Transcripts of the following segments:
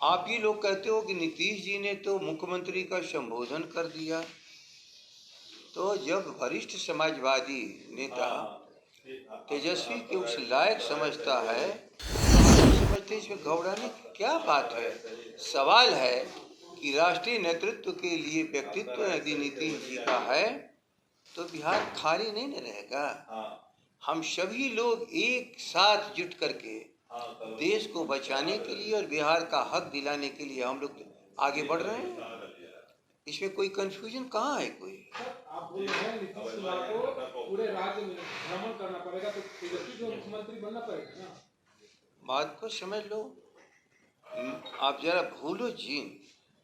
आप ही लोग कहते हो कि नीतीश जी ने तो मुख्यमंत्री का संबोधन कर दिया, तो जब वरिष्ठ समाजवादी नेता तेजस्वी के उस लायक समझता है तो हम समझते हैं इसमें घबराने की क्या बात है। सवाल है कि राष्ट्रीय नेतृत्व के लिए व्यक्तित्व यदि नीतीश जी का है तो बिहार खाली नहीं न रहेगा। हम सभी लोग एक साथ जुट करके देश को बचाने के लिए और बिहार का हक दिलाने के लिए हम लोग आगे बढ़ रहे हैं। इसमें कोई कंफ्यूजन कहाँ है कोई। आप बोल रहे हैं नीतीश कुमार को पूरे राज्य में भ्रमण करना पड़ेगा, तो तेजस्वी को मुख्यमंत्री बनना पड़ेगा ना। बात को समझ लो, आप जरा भूलो जी,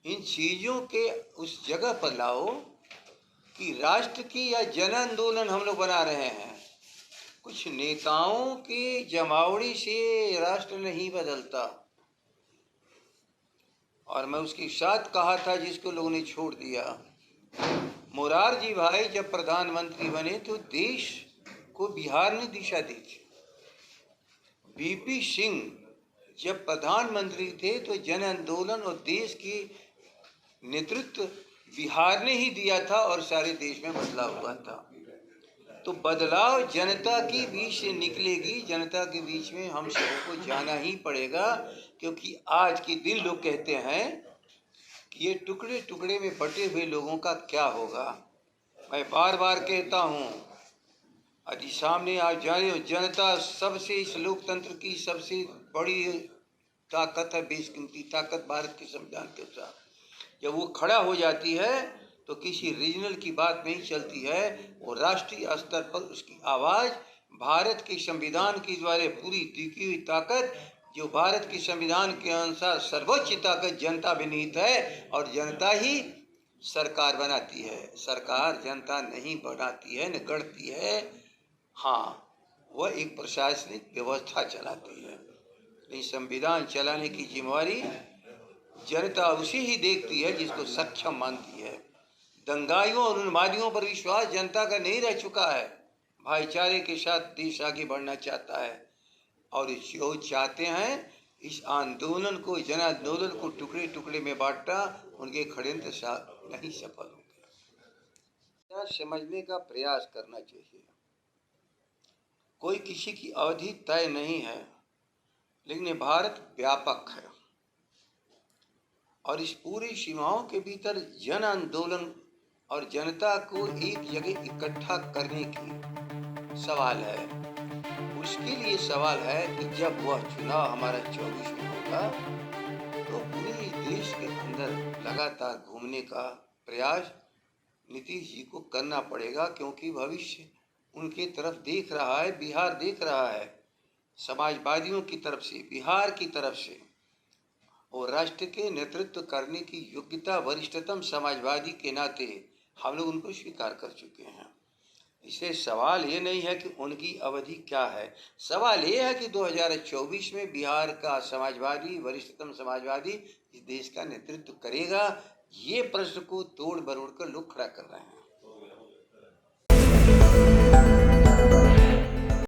इन चीजों के उस जगह पर लाओ कि राष्ट्र की या जन आंदोलन हम लोग बना रहे हैं। कुछ नेताओं की जमावड़ी से राष्ट्र नहीं बदलता। और मैं उसके साथ कहा था जिसको लोगों ने छोड़ दिया, मोरारजी भाई जब प्रधानमंत्री बने तो देश को बिहार ने दिशा दी थी। बीपी सिंह जब प्रधानमंत्री थे तो जन आंदोलन और देश की नेतृत्व बिहार ने ही दिया था और सारे देश में बदलाव हुआ था। तो बदलाव जनता के बीच से निकलेगी, जनता के बीच में हम सबको जाना ही पड़ेगा, क्योंकि आज के दिन लोग कहते हैं कि ये टुकड़े टुकड़े में बटे हुए लोगों का क्या होगा। मैं बार बार कहता हूँ, यदि सामने आप जाने जनता सबसे, इस लोकतंत्र की सबसे बड़ी ताकत है, बेशकीमती ताकत भारत के संविधान के अनुसार। जब वो खड़ा हो जाती है तो किसी रीजनल की बात नहीं चलती है, वो राष्ट्रीय स्तर पर उसकी आवाज़ भारत के संविधान के द्वारा पूरी दी हुई ताकत, जो भारत के संविधान के अनुसार सर्वोच्च ताकत जनता में निहित है, और जनता ही सरकार बनाती है। सरकार जनता नहीं बनाती है, न गढ़ती है। हाँ, वह एक प्रशासनिक व्यवस्था चलाती है, लेकिन संविधान चलाने की जिम्मेवारी जनता उसी ही देखती है जिसको सक्षम मानती है। दंगाइयों और उन्मादियों पर विश्वास जनता का नहीं रह चुका है। भाईचारे के साथ देश आगे बढ़ना चाहता है, और जो चाहते हैं इस आंदोलन को, जन आंदोलन को टुकड़े टुकड़े में बांटना, उनके षड्यंत्र नहीं सफल होंगे। समझने का प्रयास करना चाहिए। कोई किसी की अवधि तय नहीं है, लेकिन भारत व्यापक है और इस पूरी सीमाओं के भीतर जन आंदोलन और जनता को एक जगह इकट्ठा करने की सवाल है। उसके लिए सवाल है कि जब वह चुनाव हमारा 24 में होगा तो पूरे देश के अंदर लगातार घूमने का प्रयास नीतीश जी को करना पड़ेगा, क्योंकि भविष्य उनके तरफ देख रहा है, बिहार देख रहा है, समाजवादियों की तरफ से, बिहार की तरफ से। और राष्ट्र के नेतृत्व करने की योग्यता वरिष्ठतम समाजवादी के नाते हम लोग उनको स्वीकार कर चुके हैं। इसलिए सवाल ये नहीं है कि उनकी अवधि क्या है, सवाल ये है कि 2024 में बिहार का समाजवादी, वरिष्ठतम समाजवादी इस देश का नेतृत्व करेगा। ये प्रश्न को तोड़ मरोड़ कर लोग खड़ा कर रहे हैं।